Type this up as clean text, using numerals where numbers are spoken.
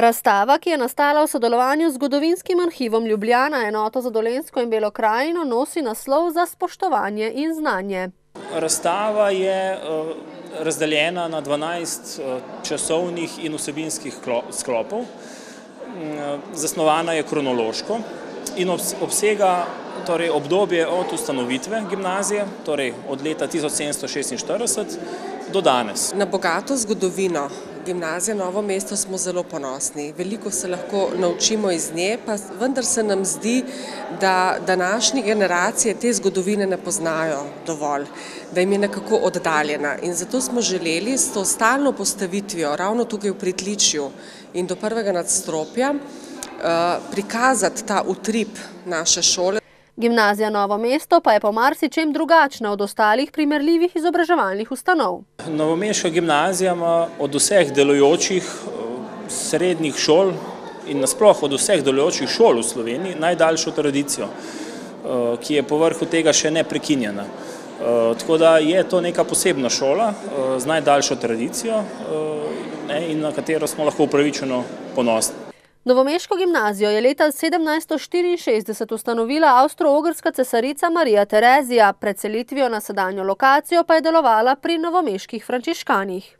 Razstava, ki je nastala v sodelovanju z Zgodovinskim arhivom Ljubljana, enoto za Dolenjsko in Belo krajino, nosi naslov Za spoštovanje in znanje. Razstava je razdeljena na 12 časovnih in vsebinskih sklopov. Zasnovana je kronološko in obsega obdobje od ustanovitve gimnazije, torej od leta 1746 do danes. Na bogato zgodovino gimnazije Novo mesto smo zelo ponosni. Veliko se lahko naučimo iz nje, pa vendar se nam zdi, da današnje generacije te zgodovine ne poznajo dovolj, da jim je nekako oddaljena. In zato smo želeli s to stalno postavitvijo ravno tukaj v pritličju in do prvega nadstropja prikazati ta utrip naše šole. Gimnazija Novo mesto pa je po marsičem drugačna od ostalih primerljivih izobraževalnih ustanov. Novomeška gimnazija ima od vseh delujočih srednjih šol in nasploh od vseh delujočih šol v Sloveniji najdaljšo tradicijo, ki je povrhu tega še neprekinjena. Tako da je to neka posebna šola z najdaljšo tradicijo in na katero smo lahko upravičeno ponosni. Novomeško gimnazijo je leta 1764 ustanovila avstro-ogrska cesarica Marija Terezija, pred selitvijo na sedanjo lokacijo pa je delovala pri novomeških frančiškanih.